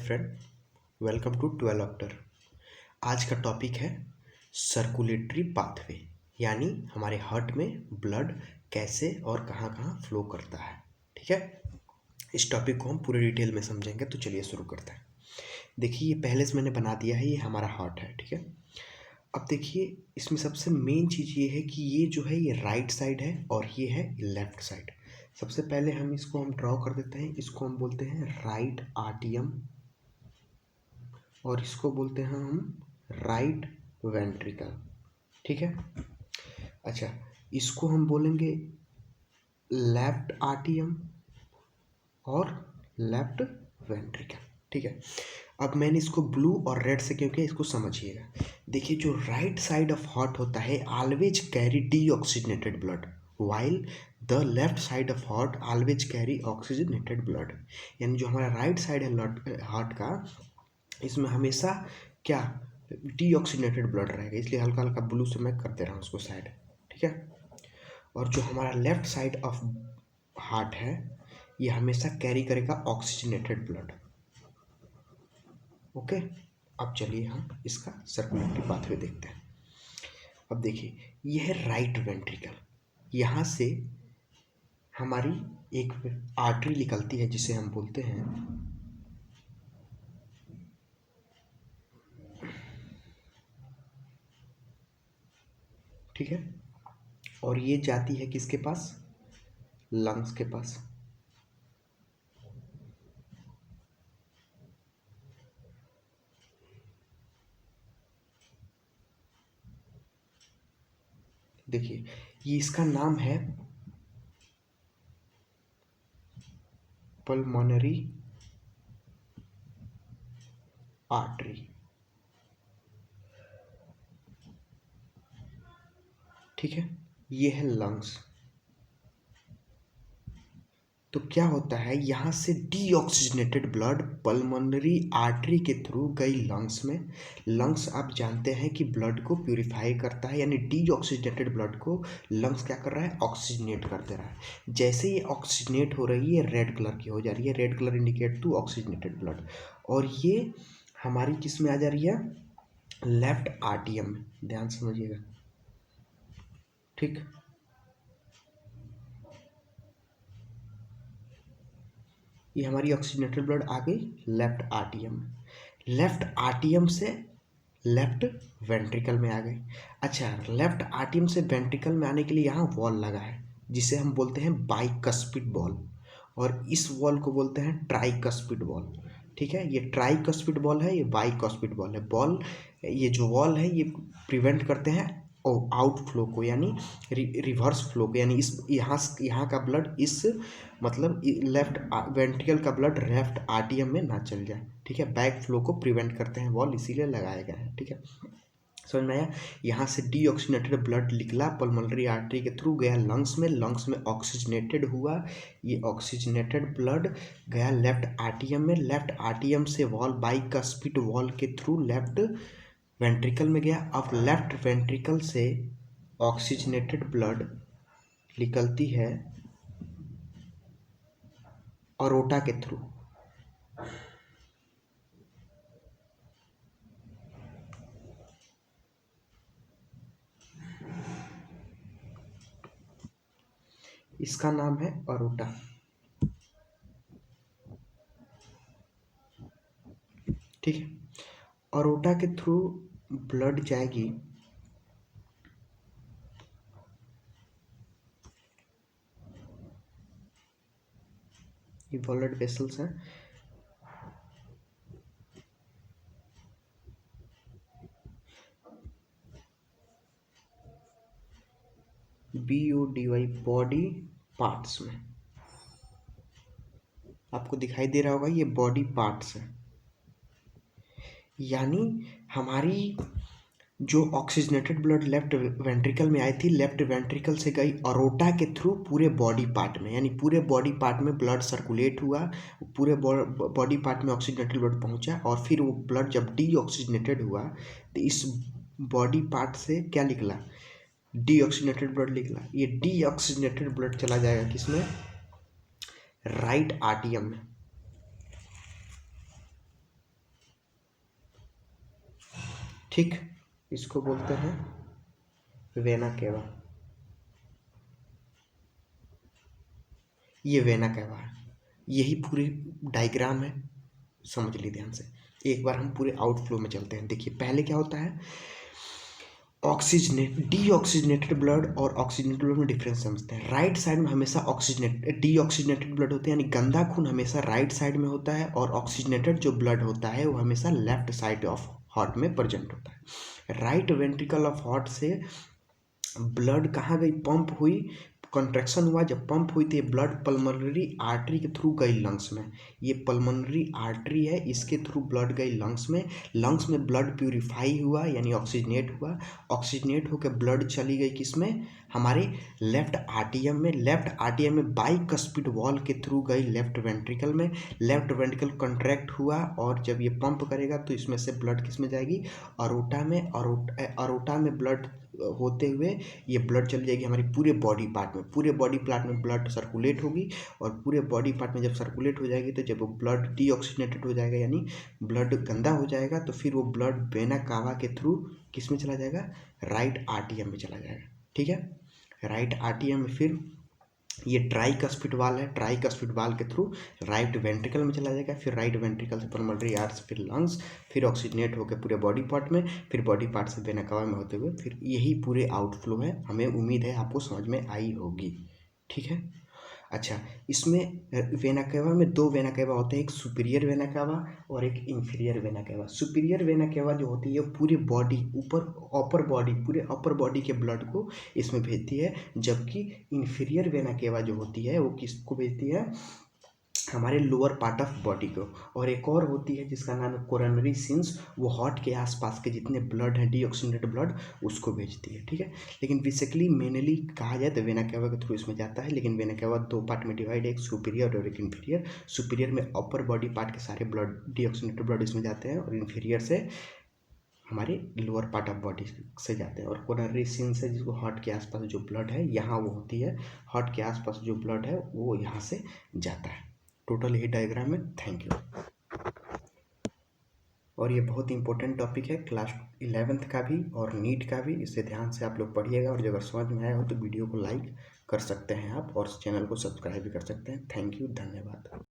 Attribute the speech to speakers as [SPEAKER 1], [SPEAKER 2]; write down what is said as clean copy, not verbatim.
[SPEAKER 1] Friend, welcome to 12 ऑक्टर। आज का topic है सर्कुलेटरी पाथवे, यानी हमारे हार्ट में ब्लड कैसे और कहाँ कहाँ फ्लो करता है। ठीक है, इस टॉपिक को हम पूरे डिटेल में समझेंगे। तो चलिए शुरू करते हैं। देखिए, ये पहले से मैंने बना दिया है, ये हमारा हार्ट है। ठीक है, अब देखिए इसमें सबसे मेन चीज़ ये है कि ये जो है ये राइट साइड है और ये है लेफ्ट साइड। सबसे पहले हम इसको ड्रॉ कर देते हैं। इसको हम बोलते हैं राइट आर्टियम और इसको बोलते हैं हम राइट वेंट्रिकल। ठीक है, अच्छा, इसको हम बोलेंगे लेफ्ट आर्टियम और लेफ्ट वेंट्रिकल। ठीक है, अब मैंने इसको ब्लू और रेड से क्योंकि इसको समझिएगा। देखिए, जो राइट साइड ऑफ हार्ट होता है always carry deoxygenated blood, while the left side of heart always carry oxygenated blood. यानी जो हमारा राइट साइड है हार्ट का, इसमें हमेशा क्या डीऑक्सीजनेटेड ब्लड रहेगा, इसलिए हल्का हल्का ब्लू से मैं कर दे रहा हूँ उसको साइड। ठीक है, और जो हमारा लेफ्ट साइड ऑफ हार्ट है ये हमेशा कैरी करेगा ऑक्सीजनेटेड ब्लड। ओके, अब चलिए हम इसका सर्कुलेटरी पाथवे देखते हैं। अब देखिए, यह है राइट वेंट्रिकल। यहाँ से हमारी एक आर्टरी निकलती है जिसे हम बोलते हैं ठीक है, और ये जाती है किसके पास? लंग्स के पास। देखिए, ये इसका नाम है पल्मोनरी आर्टरी। ठीक है, ये है लंग्स। तो क्या होता है, यहाँ से डीऑक्सीजनेटेड ब्लड पल्मोनरी आर्टरी के थ्रू गई लंग्स में। लंग्स आप जानते हैं कि ब्लड को प्यूरिफाई करता है, यानी डीऑक्सीजनेटेड ब्लड को लंग्स क्या कर रहा है? ऑक्सीजनेट कर दे रहा है। जैसे ये ऑक्सीजनेट हो रही है, रेड कलर की हो जा रही है, red colour indicate to oxygenated blood, और ये हमारी किस में आ जा रही है? लेफ्ट आर्टियम में। ध्यान समझिएगा। ठीक, ये हमारी ऑक्सीजनेटेड ब्लड आ गई लेफ्ट आर्टियम। लेफ्ट आर्टियम से लेफ्ट वेंट्रिकल में आ गई। अच्छा, लेफ्ट आर्टियम से वेंट्रिकल में आने के लिए यहाँ वॉल लगा है जिसे हम बोलते हैं बाइकस्पिड वॉल, और इस वॉल को बोलते हैं ट्राइकस्पिड वॉल। ठीक है, ये ट्राइकस्पिड वॉल है, ये बाइकस्पिड वॉल है। बॉल, ये जो वॉल है ये प्रिवेंट करते हैं आउटफ्लो को, यानी रिवर्स फ्लो को, यानी इस यहाँ का ब्लड इस मतलब लेफ्ट वेंट्रिकल का ब्लड लेफ्ट आर्टियम में ना चल जाए। ठीक है, बैक फ्लो को प्रिवेंट करते हैं वॉल, इसीलिए लगाया गया है। ठीक है, समझ में आया? यहाँ से डीऑक्सीजनेटेड ब्लड निकला पल्मोनरी आर्टरी के थ्रू, गया लंग्स में, लंग्स में ऑक्सीजनेटेड हुआ। ये ऑक्सीजनेटेड ब्लड गया लेफ्ट आर्टियम में, लेफ्ट आर्टियम से वॉल बाइकस्पिड वॉल के थ्रू लेफ्ट वेंट्रिकल में गया। अब लेफ्ट वेंट्रिकल से ऑक्सीजनेटेड ब्लड निकलती है अरोटा के थ्रू। इसका नाम है अरोटा। ठीक है, अरोटा के थ्रू ब्लड जाएगी ये ब्लड वेसल्स हैं, BODY बॉडी पार्ट्स में। आपको दिखाई दे रहा होगा ये बॉडी पार्ट्स है, यानी हमारी जो ऑक्सीजनेटेड ब्लड लेफ्ट वेंट्रिकल में आई थी, लेफ्ट वेंट्रिकल से गई अरोटा के थ्रू पूरे बॉडी पार्ट में, यानी पूरे बॉडी पार्ट में ब्लड सर्कुलेट हुआ, पूरे बॉडी पार्ट में ऑक्सीजनेटेड ब्लड पहुंचा, और फिर वो ब्लड जब डीऑक्सीजनेटेड हुआ तो इस बॉडी पार्ट से क्या निकला? डीऑक्सीजनेटेड ब्लड निकला। ये डीऑक्सीजनेटेड ब्लड चला जाएगा किसमें? राइट आर्टियम में। ठीक, इसको बोलते हैं वेना केवा। ये वेना केवा है, यही पूरी डायग्राम है, समझ ली ध्यान से। एक बार हम पूरे आउटफ्लो में चलते हैं। देखिए पहले क्या होता है, ऑक्सीजनेट डीऑक्सीजनेटेड ब्लड और ऑक्सीजनेटेड ब्लड में डिफरेंस समझते हैं। राइट साइड में हमेशा डीऑक्सीजनेटेड ब्लड होते हैं, यानी गंदा खून हमेशा राइट साइड में होता है, और ऑक्सीजनेटेड जो ब्लड होता है वो हमेशा लेफ्ट साइड ऑफ हार्ट में प्रेजेंट होता है। राइट वेंट्रिकल ऑफ हार्ट से ब्लड कहाँ गई, पंप हुई, कंट्रैक्शन हुआ, जब पंप हुई तो ये ब्लड पल्मोनरी आर्टरी के थ्रू गई लंग्स में। ये पल्मोनरी आर्टरी है, इसके थ्रू ब्लड गई लंग्स में। लंग्स में ब्लड प्यूरिफाई हुआ, यानी ऑक्सीजनेट हुआ। ऑक्सीजनेट होकर ब्लड चली गई किस में, हमारे लेफ्ट आर्टियम में। लेफ्ट आर्टियम में बाइकस्पिड वॉल के थ्रू गई लेफ्ट वेंट्रिकल में। लेफ्ट वेंट्रिकल कंट्रैक्ट हुआ, और जब ये पंप करेगा तो इसमें से ब्लड किस में जाएगी, अरोटा में। अरोटा में ब्लड होते हुए ये ब्लड चली जाएगी हमारी पूरे बॉडी पार्ट में। पूरे बॉडी पार्ट में ब्लड सर्कुलेट होगी, और पूरे बॉडी पार्ट में जब सर्कुलेट हो जाएगी तो जब वो ब्लड डीऑक्सीजनेटेड हो जाएगा, यानी ब्लड गंदा हो जाएगा, तो फिर वो ब्लड वेना कावा के थ्रू किस में चला जाएगा, राइट आर्टियम में चला जाएगा। ठीक है, राइट आर्टियम में फिर ये ट्राइकस्पिड वाल है, ट्राइकस्पिड वाल के थ्रू राइट वेंट्रिकल में चला जाएगा, फिर राइट वेंट्रिकल से पल्मोनरी आर्टरी, फिर लंग्स, फिर ऑक्सीजनेट होकर पूरे बॉडी पार्ट में, फिर बॉडी पार्ट से वेना कावा में होते हुए फिर यही पूरे आउटफ्लो है। हमें उम्मीद है आपको समझ में आई होगी। ठीक है, अच्छा, इसमें वेना केवा में दो वेना केवा होते हैं, एक सुपीरियर वेना केवा और एक inferior vena cava. Superior vena cava जो होती है पूरी बॉडी ऊपर अपर बॉडी, पूरे अपर बॉडी के ब्लड को इसमें भेजती है, जबकि इंफीरियर वेना केवा जो होती है वो किसको भेजती है, हमारे लोअर पार्ट ऑफ बॉडी को। और एक और होती है जिसका नाम है कोरोनरी सिंस, वो हार्ट के आसपास के जितने ब्लड है डीऑक्सीजनेटेड ब्लड उसको भेजती है। ठीक है, लेकिन बेसिकली मेनली कहा जाए तो वेना केवा के थ्रू इसमें जाता है, लेकिन वेना केवा दो पार्ट में डिवाइड है, एक सुपीरियर और एक इन्फीरियर। सुपीरियर में अपर बॉडी पार्ट के सारे ब्लड डीऑक्सीजनेटेड ब्लड इसमें जाते हैं, और इन्फीरियर से हमारे लोअर पार्ट ऑफ बॉडी से जाते हैं। और कोरोनरी सिंस है जिसको हार्ट के आसपास जो ब्लड है यहाँ वो होती है, हार्ट के आसपास जो ब्लड है वो यहाँ से जाता है। टोटल यही डायग्राम है। Thank you. और ये बहुत इंपॉर्टेंट टॉपिक है क्लास 11th का भी और नीट का भी, इसे ध्यान से आप लोग पढ़िएगा, और अगर समझ में आया हो तो वीडियो को लाइक कर सकते हैं आप, और चैनल को सब्सक्राइब भी कर सकते हैं। थैंक यू, धन्यवाद।